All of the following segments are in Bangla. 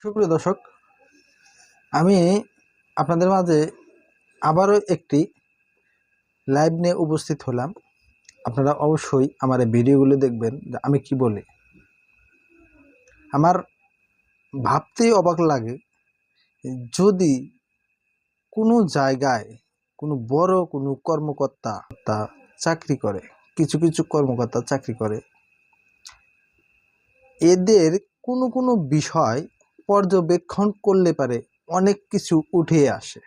সুপ্রিয় দর্শক, আমি আপনাদের মাঝে আবারও একটি লাইভ নিয়ে উপস্থিত হলাম। আপনারা অবশ্যই আমার এই ভিডিওগুলো দেখবেন যে আমি কি বলি। আমার ভাবতেই অবাক লাগে, যদি কোনো জায়গায় কোনো বড় কোনো কর্মকর্তা চাকরি করে, কিছু কিছু কর্মকর্তা চাকরি করে, এদের কোনো কোনো বিষয় পর্যবেক্ষণ করলে পারে অনেক কিছু উঠে আসে।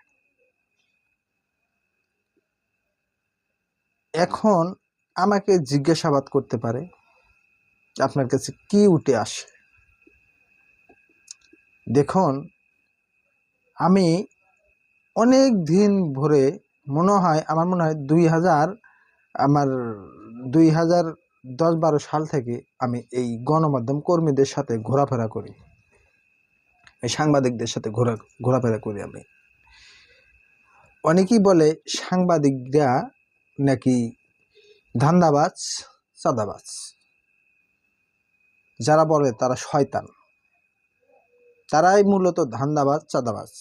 এখন আমাকে জিজ্ঞাসাবাদ করতে পারে আপনার কাছে কি উঠে আসে। দেখুন, আমি অনেক দিন ভরে আমার মনে হয় 2010-12 সাল থেকে আমি এই গণমাধ্যম কর্মীদের সাথে ঘোরাফেরা করি, এই সাংবাদিকদের সাথে ঘোরাফেরা করি। আমি অনেকেই বলে সাংবাদিকরা নাকি ধান্দাবাজ, চাঁদাবাজ। যারা বলে তারা শয়তান, তারাই মূলত ধান্দাবাজ, চাঁদাবাজ।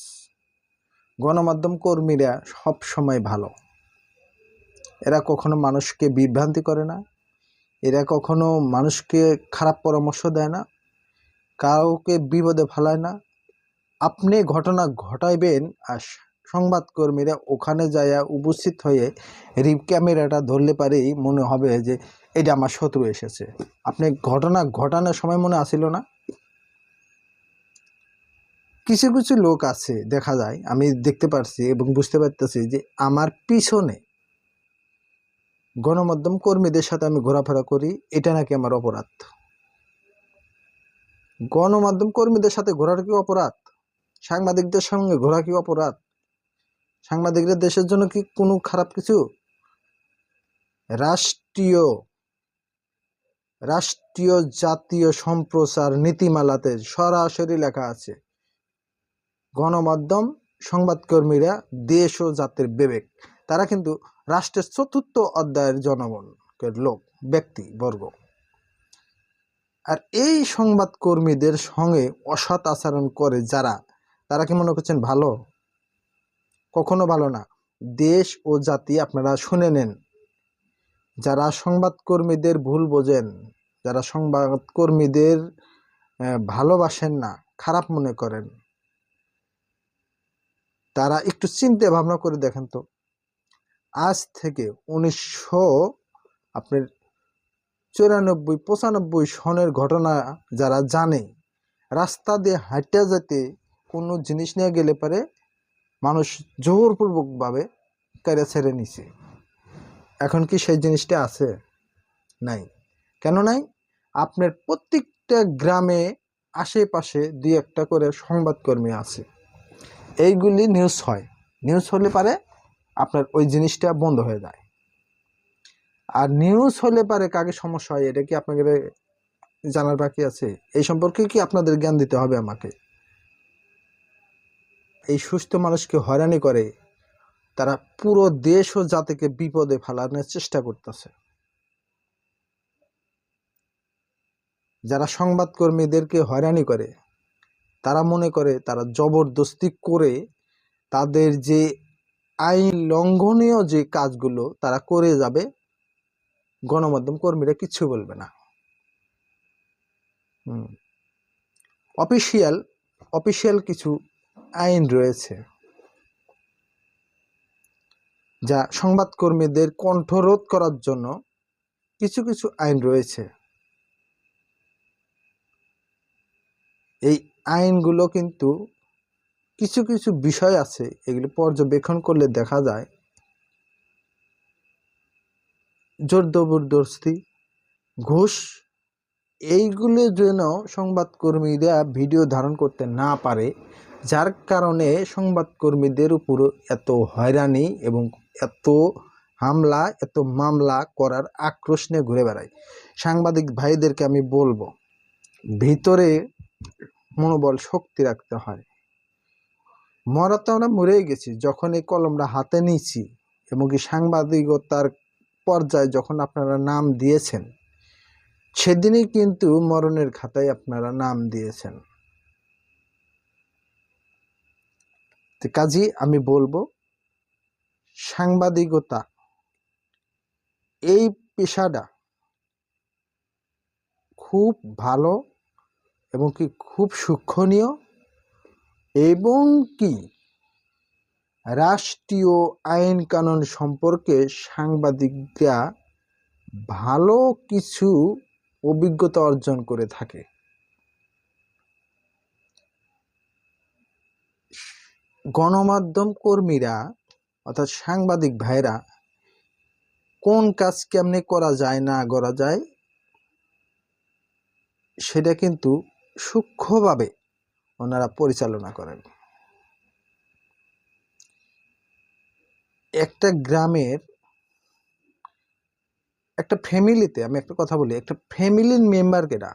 গণমাধ্যম কর্মীরা সব সময় ভালো, এরা কখনো মানুষকে বিভ্রান্তি করে না, এরা কখনো মানুষকে খারাপ পরামর্শ দেয় না, কাউকে বিপদে ফেলায় না। আপনি ঘটনা ঘটাইবেন আর সংবাদকর্মীরা ওখানে যাইয়া উপস্থিত হয়ে ক্যামেরাটা ধরলে পারেই মনে হবে যে এটা আমার শত্রু এসেছে। আপনি ঘটনা ঘটানোর সময় মনে আসিল না? কিছু কিছু লোক আছে, দেখা যায়, আমি দেখতে পারছি এবং বুঝতে পারতেছি যে আমার পিছনে গণমাধ্যম কর্মীদের সাথে আমি ঘোরাফেরা করি, এটা নাকি আমার অপরাধ। গণমাধ্যম কর্মীদের সাথে ঘোরার কি অপরাধ? সাংবাদিকদের সঙ্গে ঘোরা কি অপরাধ? সাংবাদিকরা দেশের জন্য কি কোনো খারাপ কিছু? রাষ্ট্রীয় জাতীয় সম্প্রচার নীতিমালাতে সরাসরি লেখা আছে, গণমাধ্যম সংবাদকর্মীরা দেশ ও জাতির বিবেক। তারা কিন্তু রাষ্ট্রের ৪র্থ অধ্যায়ের জনগণের লোক, ব্যক্তিবর্গ। আর এই সংবাদকর্মীদের সঙ্গে অসৎ আচরণ করে যারা, তারা কি মনে করছেন ভালো? কখনো ভালো না। দেশ ও জাতি, আপনারা শুনে নেন, যারা সংবাদকর্মীদের ভুল বোঝেন, যারা সংবাদকর্মীদের ভালোবাসেন না, খারাপ মনে করেন, তারা একটু চিন্তা ভাবনা করে দেখেন তো। আজ থেকে 1994-95 সনের ঘটনা যারা জানে, রাস্তা দিয়ে হাঁটা যেতে কোনো জিনিস নিয়ে গেলে পারে মানুষ জোরপূর্বকভাবে কেড়ে ছেড়ে নিছে। এখন কি সেই জিনিসটা আছে? নাই। কেন নাই? আপনার প্রত্যেকটা গ্রামে আশেপাশে 2-1টা করে সংবাদকর্মী আছে, এইগুলি নিউজ হয়। নিউজ হলে পারে আপনার ওই জিনিসটা বন্ধ হয়ে যায়। আর নিউজ হলে পারে কাকে সমস্যা হয়, এটা কি আপনাকে জানার বাকি আছে? এই সম্পর্কে কি আপনাদের জ্ঞান দিতে হবে আমাকে? এই সুস্থ মানুষকে হয়রানি করে, তারা পুরো দেশ ও জাতিকে বিপদে ফেলানোর চেষ্টা করতেছে। যারা সংবাদকর্মীদেরকে হয়রানি করে, তারা মনে করে তারা জবরদস্তি করে তাদের যে আইন লঙ্ঘনীয় যে কাজগুলো তারা করে যাবে, গণমাধ্যম কর্মীরা কিচ্ছু বলবে না। অফিসিয়াল কিছু আইন রয়েছে যা সংবাদকর্মীদের কণ্ঠরোধ করার জন্য কিছু কিছু আইন রয়েছে। এই আইনগুলো কিন্তু কিছু কিছু বিষয় আছে, এগুলো পর্যবেক্ষণ করলে দেখা যায় জোর জবরদস্তি, ঘুষ, এইগুলো যেন সংবাদকর্মীরা ভিডিও ধারণ করতে না পারে, যার কারণে সংবাদকর্মীদের উপর এত হয়রানি এবং এত হামলা, এত মামলা করার আক্রোশ নিয়ে ঘুরে বেড়ায়। সাংবাদিক ভাইদেরকে আমি বলবো, ভিতরে মনোবল শক্তি রাখতে হয়। মরা তো আমরা মরেই গেছি, যখন এই কলমটা হাতে নিয়েছি এবং কি সাংবাদিকতার পর্যায়ে যখন আপনারা নাম দিয়েছেন, সেদিনই কিন্তু মরণের খাতায় আপনারা নাম দিয়েছেন। তো কাজেই আমি বলবো সাংবাদিকতা এই পেশাটা খুব ভালো এবং কি খুব শিক্ষণীয়, এবং কি রাষ্ট্রীয় আইন কানুন সম্পর্কে সাংবাদিকরা ভালো কিছু অভিজ্ঞতা অর্জন করে থাকে। গণমাধ্যম কর্মীরা অর্থাৎ সাংবাদিক ভাইরা কোন কাজ কেমনে করা যায় না করা যায় সেটা কিন্তু সূক্ষ্মভাবে ওনারা পরিচালনা করেন। একটা গ্রামের একটা ফ্যামিলিতে, আমি একটা কথা বলি, একটা ফ্যামিলির মেম্বারকেরা,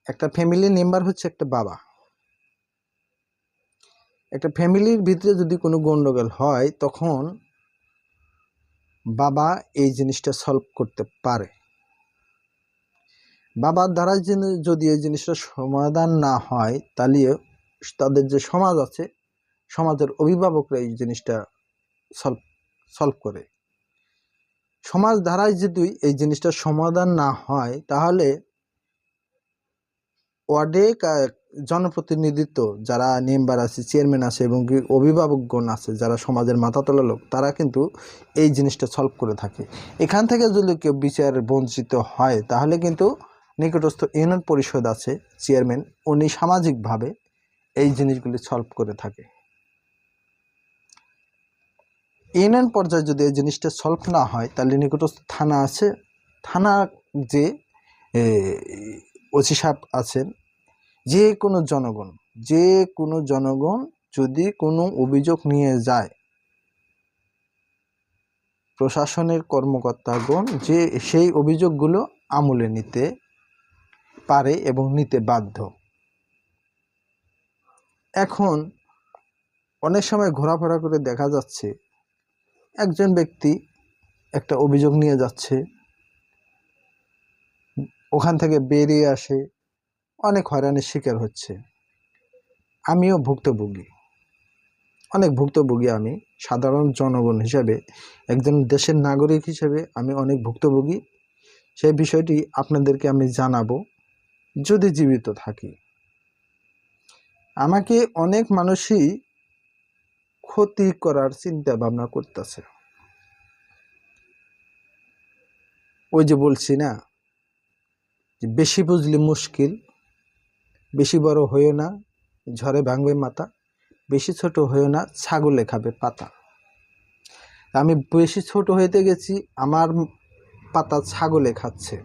একটা ফ্যামিলির মেম্বার হচ্ছে একটা বাবা। একটা ফ্যামিলির ভিতরে যদি কোনো গন্ডগোল হয় তখন বাবা এই জিনিসটা সলভ করতে পারে। বাবার দ্বারা যদি এই জিনিসটা সমাধান না হয় তাহলে তাদের যে সমাজ আছে, সমাজের অভিভাবকরা এই জিনিসটা সলভ করে। সমাজ দ্বারাই যদি এই জিনিসটা সমাধান না হয় তাহলে ওয়ার্ডে জনপ্রতিনিধিত্ব যারা মেম্বার আছে, চেয়ারম্যান আছে এবং অভিভাবকগণ আছে, যারা সমাজের মাথাতলা লোক, তারা কিন্তু এই জিনিসটা সলভ করে থাকে। এখান থেকে যদি কেউ বিচার বঞ্চিত হয় তাহলে কিন্তু নিকটস্থ ইউনিয়ন পরিষদ আছে, চেয়ারম্যান, উনি সামাজিকভাবে এই জিনিসগুলি সলভ করে থাকে। ইউনিয়ন পর্যায়ে যদি এই জিনিসটা সলভ না হয় তাহলে নিকটস্থ থানা আছে, থানা যে ওসি সাহেব আছেন, যে কোনো জনগণ যদি কোনো অভিযোগ নিয়ে যায়, প্রশাসনের কর্মকর্তাগণ যে সেই অভিযোগগুলো আমলে নিতে পারে এবং নিতে বাধ্য। এখন অনেক সময় ঘোরাফেরা করে দেখা যাচ্ছে একজন ব্যক্তি একটা অভিযোগ নিয়ে যাচ্ছে, ওখান থেকে বেরিয়ে আসে, অনেক হয়রানির শিকার হচ্ছে। আমিও ভুক্তভোগী, অনেক ভুক্তভোগী। আমি সাধারণ জনগণ হিসেবে, একজন দেশের নাগরিক হিসেবে আমি অনেক ভুক্তভোগী। সেই বিষয়টি আপনাদেরকে আমি জানাবো যদি জীবিত থাকি। আমাকে অনেক মানুষই ক্ষতি করার চিন্তা ভাবনা করতেছে। ওই যে বলছি না, যে বেশি বুঝলে মুশকিল, বেশি বড় হইও না ঝড়ে ভাঙবে মাথা, বেশি ছোট হইও না ছাগলে খাবে পাতা। আমি বেশি ছোট হইতে গেছি, আমার পাতা ছাগলে খাচ্ছে।